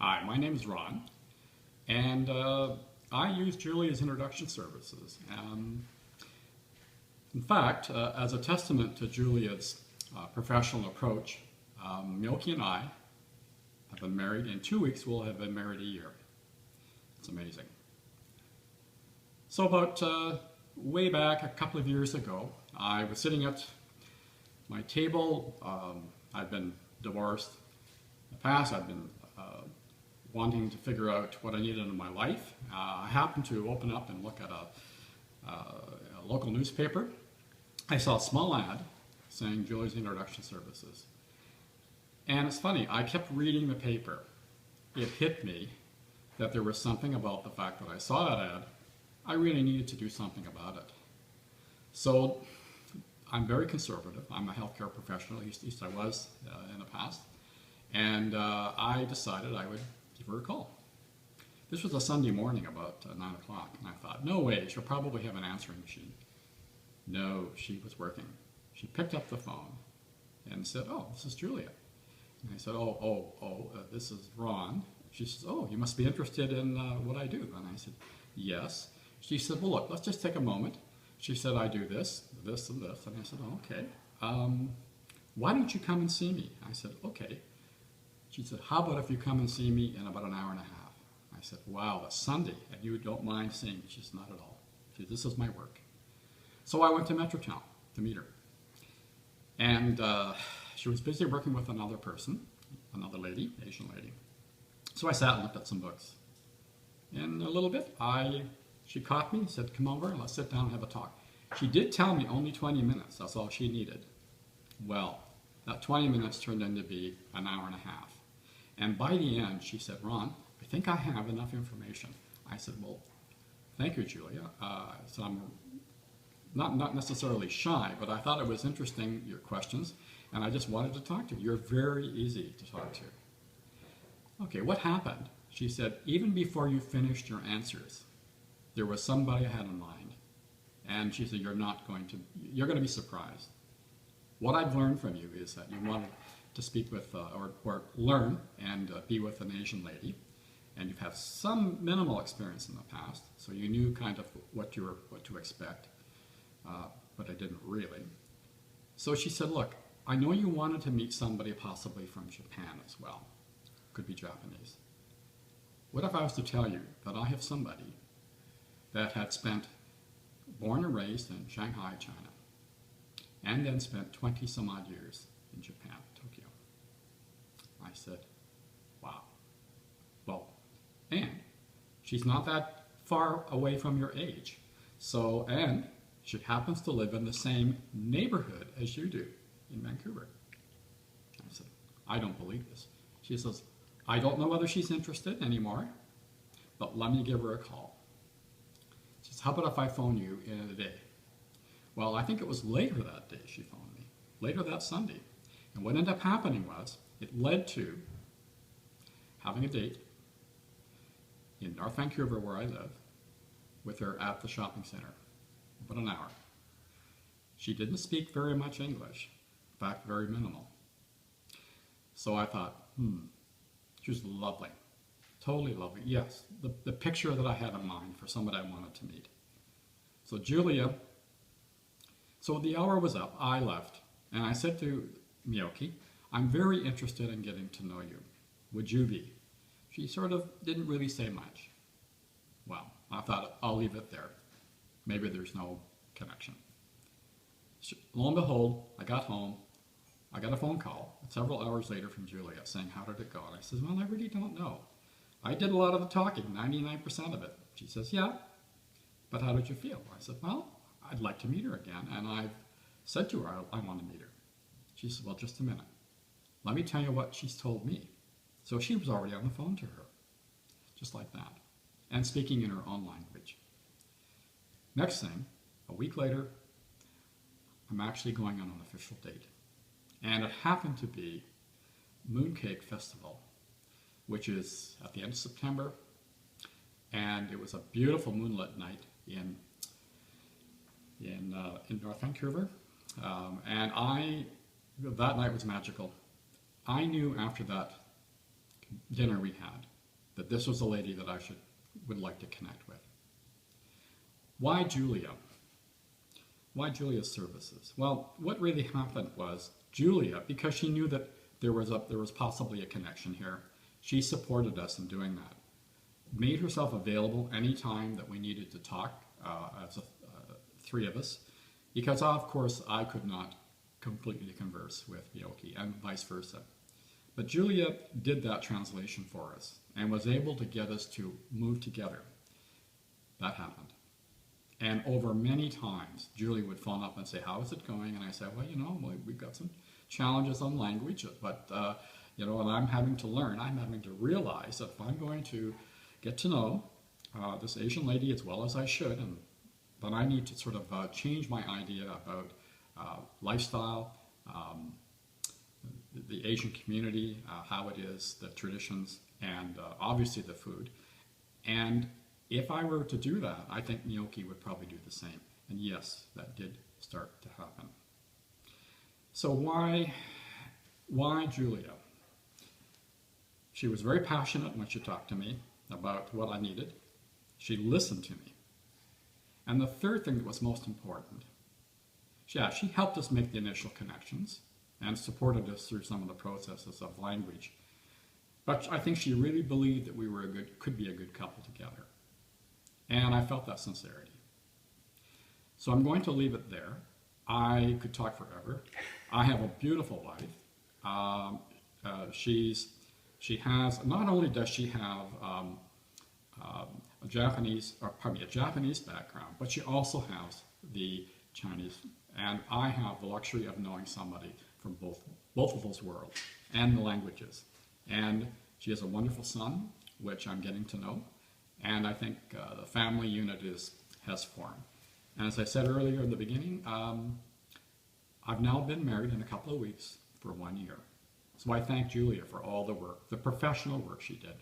Hi, my name is Ron, and I use Julia's introduction services. In fact, as a testament to Julia's professional approach, Milky and I have been married. In 2 weeks, we'll have been married a year. It's amazing. So about way back a couple of years ago, I was sitting at my table. I've been divorced in the past. I've been wanting to figure out what I needed in my life. I happened to open up and look at a local newspaper. I saw a small ad saying Julia's Introduction Services. And it's funny, I kept reading the paper. It hit me that there was something about the fact that I saw that ad. I really needed to do something about it. So I'm very conservative. I'm a healthcare professional, at least I was in the past. And I decided I would give her a call. This was a Sunday morning about 9 o'clock, and I thought, no way, she'll probably have an answering machine. No, she was working. She picked up the phone and said, oh, this is Julia. And I said, this is Ron. She says, oh, you must be interested in what I do. And I said, yes. She said, well, look, let's just take a moment. She said, I do this, this, and this. And I said, oh, okay. Why don't you come and see me? I said, okay. She said, how about if you come and see me in about an hour and a half? I said, wow, it's Sunday, and you don't mind seeing me? She said, not at all. She said, this is my work. So I went to Metrotown to meet her. And she was busy working with another person, another lady, Asian lady. So I sat and looked at some books. In a little bit, she caught me and said, come over and let's sit down and have a talk. She did tell me only 20 minutes, that's all she needed. Well, that 20 minutes turned into be an hour and a half. And by the end, she said, Ron, I think I have enough information. I said, well, thank you, Julia. So I'm not necessarily shy, but I thought it was interesting, your questions, and I just wanted to talk to you. You're very easy to talk to. Okay, what happened? She said, even before you finished your answers, there was somebody I had in mind. And she said, you're going to be surprised. What I've learned from you is that you wanted to speak with, or learn and be with an Asian lady, and you've had some minimal experience in the past, so you knew kind of what to expect, but I didn't really. So she said, look, I know you wanted to meet somebody possibly from Japan as well. Could be Japanese. What if I was to tell you that I have somebody that had born and raised in Shanghai, China, and then spent 20 some odd years in Japan, Tokyo. I said, wow. Well, and she's not that far away from your age. So, and she happens to live in the same neighborhood as you do in Vancouver. I said, I don't believe this. She says, I don't know whether she's interested anymore, but let me give her a call. She says, how about if I phone you in a day? Well, I think it was later that day she phoned me, later that Sunday. And what ended up happening was, it led to having a date in North Vancouver, where I live, with her at the shopping center, about an hour. She didn't speak very much English, in fact, very minimal. So I thought, she was lovely, totally lovely. Yes, the picture that I had in mind for somebody I wanted to meet. So Julia, so the hour was up, I left, and I said to Miyoki, I'm very interested in getting to know you. Would you be? She sort of didn't really say much. Well, I thought, I'll leave it there. Maybe there's no connection. Lo and behold, I got home, I got a phone call several hours later from Julia saying, how did it go? And I said, well, I really don't know. I did a lot of the talking, 99% of it. She says, yeah, but how did you feel? I said, well, I'd like to meet her again, and I've said to her, I want to meet her. She said, well, just a minute. Let me tell you what she's told me. So she was already on the phone to her, just like that, and speaking in her own language. Next thing, a week later, I'm actually going on an official date. And it happened to be Mooncake Festival, which is at the end of September, and it was a beautiful moonlit night in North Vancouver, and that night was magical. I knew after that dinner we had that this was a lady that I would like to connect with. Why Julia? Why Julia's services? Well, what really happened was Julia, because she knew that there was possibly a connection here, she supported us in doing that. Made herself available anytime that we needed to talk as three of us, because of course I could not completely converse with Miyoki and vice versa. But Julia did that translation for us and was able to get us to move together. That happened. And over many times, Julie would phone up and say, how is it going? And I said, well, we've got some challenges on language, but, and I'm having to learn. I'm having to realize that if I'm going to get to know this Asian lady as well as I should, then I need to sort of change my idea about lifestyle, the Asian community, how it is, the traditions, and obviously the food. And if I were to do that, I think Miyoki would probably do the same. And yes, that did start to happen. So why Julia? She was very passionate when she talked to me about what I needed. She listened to me. And the third thing that was most important, she helped us make the initial connections and supported us through some of the processes of language. But I think she really believed that we could be a good couple together. And I felt that sincerity. So I'm going to leave it there. I could talk forever. I have a beautiful wife. Not only does she have a Japanese background, but she also has the Chinese. And I have the luxury of knowing somebody from both of those worlds and the languages. And she has a wonderful son, which I'm getting to know. And I think the family unit has formed. And as I said earlier in the beginning, I've now been married in a couple of weeks for 1 year. So I thank Julia for all the work, the professional work she did.